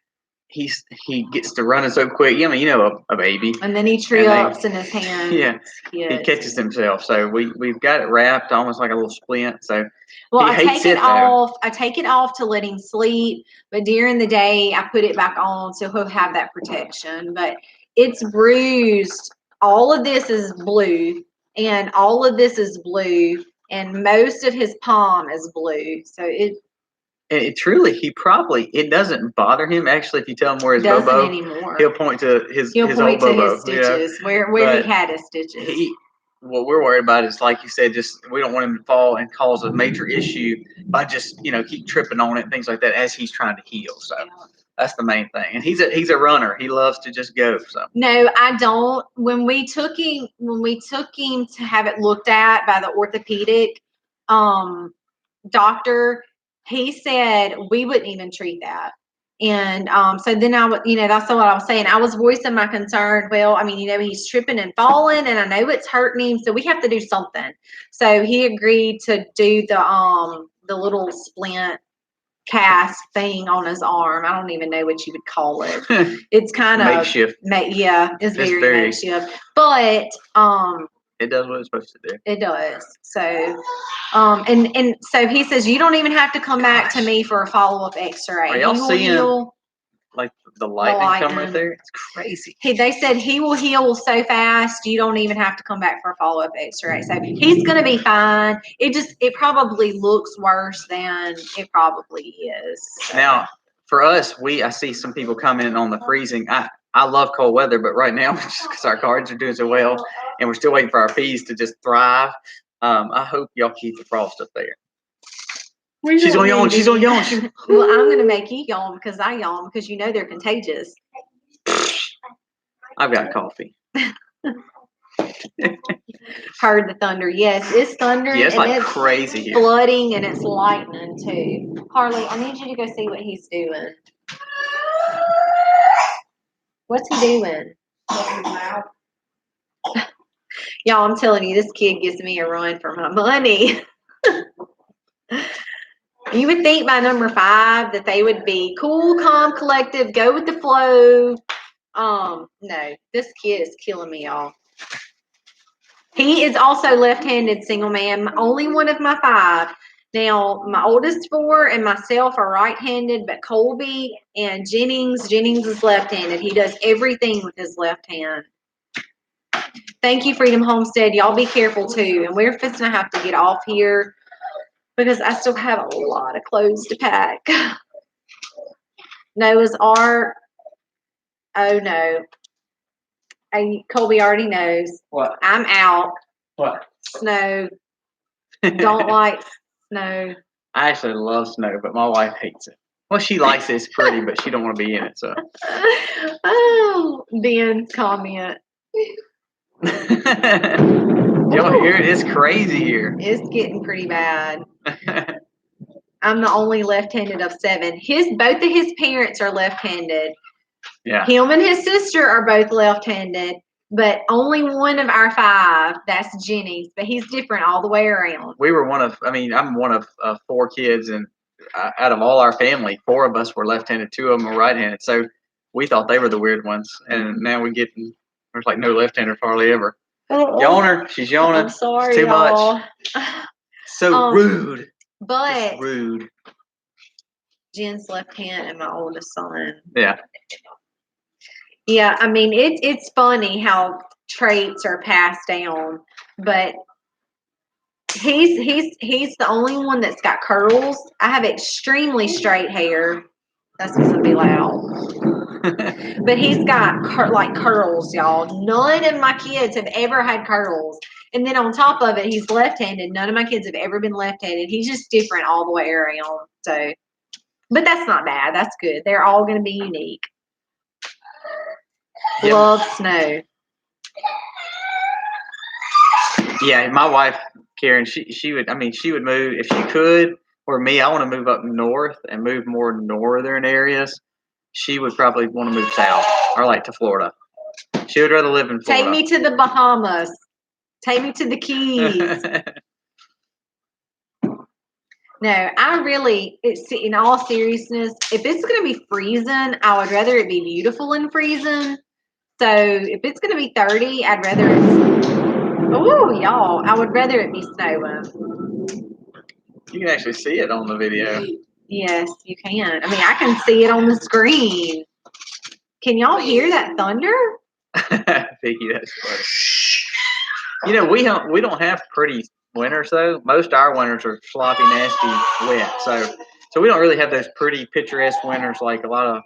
he gets to running so quick. I mean, you know, a baby. And then he trips in his hand. Yeah, he catches himself. So we've got it wrapped almost like a little splint. So well, I take it off. I take it off to let him sleep, but during the day I put it back on so he'll have that protection. But it's bruised. All of this is blue, and all of this is blue, and most of his palm is blue. So it truly, it doesn't bother him. Actually, if you tell him where his bobo, anymore. He'll point to his old bobo. His stitches, where he had his stitches. What we're worried about is, like you said, just we don't want him to fall and cause a major issue by just keep tripping on it, things like that, as he's trying to heal. So that's the main thing. And he's a runner. He loves to just go. So no, I don't. When we took him to have it looked at by the orthopedic doctor, he said we wouldn't even treat that. And so then I would, that's what I was saying. I was voicing my concern. Well, I mean, he's tripping and falling, and I know it's hurting him, so we have to do something. So he agreed to do the little splint cast thing on his arm. I don't even know what you would call it. It's kind of makeshift. It's very makeshift. But it does what it's supposed to do. It does. So, and so he says you don't even have to come back to me for a follow-up X-ray. Are y'all seeing like the lightning come right there? It's crazy. They said he will heal so fast you don't even have to come back for a follow-up X-ray. So he's gonna be fine. It probably looks worse than it probably is. So. Now, for us, I see some people commenting on the freezing. I love cold weather, but right now, just because our gardens are doing so well, and we're still waiting for our peas to just thrive, I hope y'all keep the frost up there. She's gonna yawn. She's gonna yawn. Well, I'm gonna make you yawn because I yawn because they're contagious. I've got coffee. Heard the thunder. Yes, it's thundering. Yeah, it's like crazy here. Flooding and it's lightning too. Harley, I need you to go see what he's doing. What's he doing? Y'all, I'm telling you, this kid gives me a run for my money. You would think by number 5 that they would be cool, calm, collective, go with the flow. No, this kid is killing me, y'all. He is also left-handed, single man, only one of my 5. Now, my oldest 4 and myself are right-handed, but Colby and Jennings is left-handed. He does everything with his left hand. Thank you, Freedom Homestead. Y'all be careful, too. And we're fixing to have to get off here because I still have a lot of clothes to pack. Noah's Ark. Oh, no. Colby already knows. What? I'm out. What? Snow. Don't like snow. I actually love snow, but my wife hates it. Well, she likes it. It's pretty, but she don't want to be in it. So. Oh, Ben's comment. Y'all hear it? It's crazy here. It's getting pretty bad. I'm the only left-handed of 7. Both of his parents are left-handed. Yeah. Him and his sister are both left-handed, but only one of our 5, that's Jenny's, but he's different all the way around. I'm one of 4 kids, and out of all our family, 4 of us were left-handed, 2 of them were right-handed. So we thought they were the weird ones, and now there's like no left-hander hardly ever. Yawner, she's yawning. I'm sorry, it's too y'all. much. So rude. But just rude. Jen's left hand and my oldest son. Yeah. Yeah, I mean it's funny how traits are passed down, but he's the only one that's got curls. I have extremely straight hair. That's gonna be loud. But he's got curls, y'all. None of my kids have ever had curls. And then on top of it, he's left-handed. None of my kids have ever been left-handed. He's just different all the way around. So, but that's not bad. That's good. They're all going to be unique. Yep. Love snow. Yeah, my wife, Karen, she would move if she could. Or me, I want to move up north and move more northern areas. She would probably want to move south or like to Florida. She would rather live in Florida. Take me to the Bahamas. Take me to the Keys. No, in all seriousness, if it's going to be freezing, I would rather it be beautiful and freezing. So if it's going to be 30, I'd rather I would rather it be snowing. You can actually see it on the video. Yes, you can. I mean, I can see it on the screen. Can y'all hear that thunder? Vicky, that's funny. You know, we don't have pretty winters though. Most of our winters are sloppy, nasty, wet. So we don't really have those pretty picturesque winters like a lot of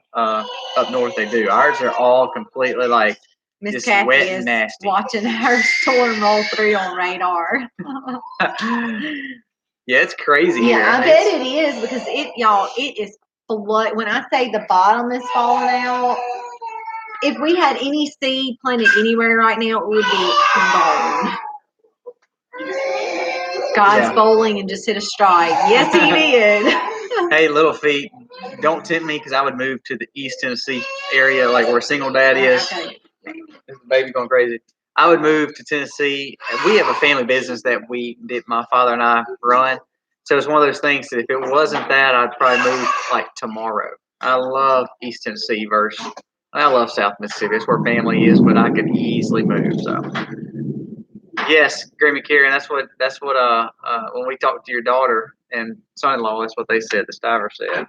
up north they do. Ours are all completely like Miss Kathy wet is and nasty. Watching her storm roll through on radar. Yeah, it's crazy. Yeah, I bet it is because it is flood. When I say the bottom is falling out, if we had any seed planted anywhere right now, it would be gone. God's bowling and just hit a strike. Yes, he did. Hey, little feet, don't tempt me because I would move to the East Tennessee area, like where single dad is. Okay. This baby's going crazy. I would move to Tennessee. We have a family business that my father and I run. So it's one of those things that if it wasn't that, I'd probably move like tomorrow. I love East Tennessee I love South Mississippi. It's where family is, but I could easily move. So yes, Grammy Karen, that's what when we talked to your daughter and son-in-law, that's what they said. The Stiver said.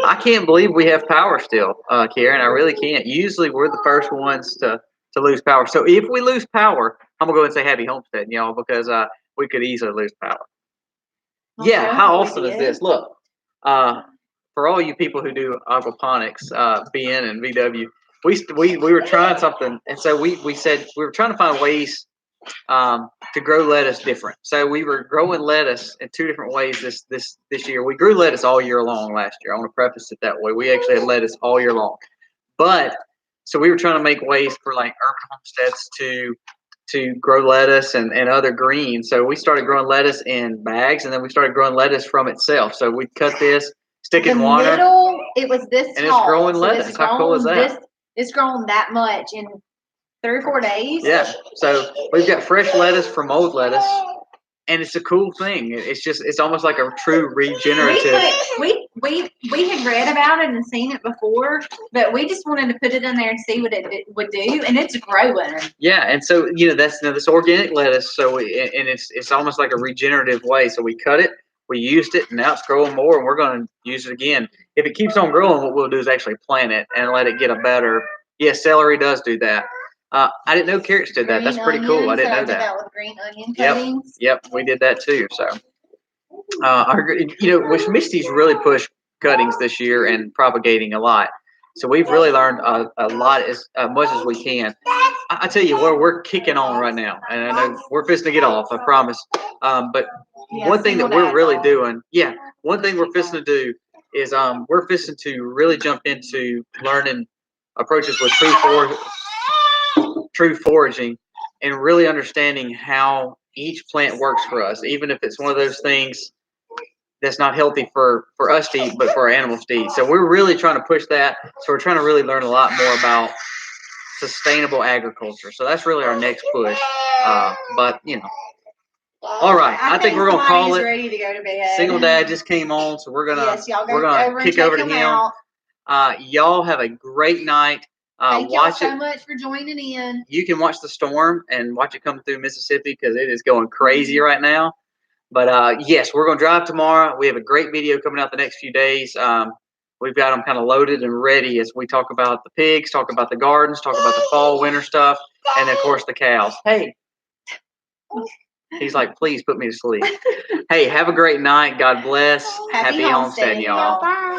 I can't believe we have power still, Karen. I really can't. Usually we're the first ones to lose power. So if we lose power, I'm gonna go and say happy homesteading, y'all, because we could easily lose power. Okay, yeah, how awesome is this? Look, for all you people who do aquaponics, BN and VW, we were trying something, and so we said we were trying to find ways to grow lettuce different. So we were growing lettuce in two different ways this year. We grew lettuce all year long last year. I want to preface it that way. We actually had lettuce all year long. But so we were trying to make ways for like urban homesteads to grow lettuce and other greens. So we started growing lettuce in bags, and then we started growing lettuce from itself. So we cut this, stick it in water. It was this and tall. It's growing lettuce. How cool is that? It's grown that much in 3 or 4 days. Yeah. So we've got fresh lettuce from old lettuce, and it's a cool thing. It's almost like a true regenerative. We had read about it and seen it before, but we just wanted to put it in there and see what it would do, and it's growing. Yeah, and so that's this organic lettuce. So it's almost like a regenerative way. So we cut it, we used it, and now it's growing more, and we're going to use it again. If it keeps on growing, what we'll do is actually plant it and let it get a better. Yeah, celery does do that. I didn't know carrots did that. That's pretty cool. I didn't know that. With green onion cuttings. Yep, we did that too. So, which Misty's really pushed cuttings this year and propagating a lot. So we've really learned a lot as much as we can. I tell you where we're kicking on right now, and I know we're fixing to get off. I promise. But one thing that we're really doing, one thing we're fixing to do is we're fixing to really jump into learning approaches with true foraging and really understanding how each plant works for us, even if it's one of those things that's not healthy for us to eat, but for our animals to eat. So we're really trying to push that. So we're trying to really learn a lot more about sustainable agriculture. So that's really our next push. But all right. I think we're gonna call it. Ready to go to bed. Single Dad just came on, so we're gonna kick over to him. Y'all have a great night. Thank y'all so much for joining in. You can watch the storm and watch it come through Mississippi because it is going crazy right now. But yes, we're going to drive tomorrow. We have a great video coming out the next few days. We've got them kind of loaded and ready as we talk about the pigs, talk about the gardens, talk about the fall, winter stuff, and of course the cows. Hey, he's like, please put me to sleep. Hey, have a great night. God bless. Happy homesteading, y'all. Bye.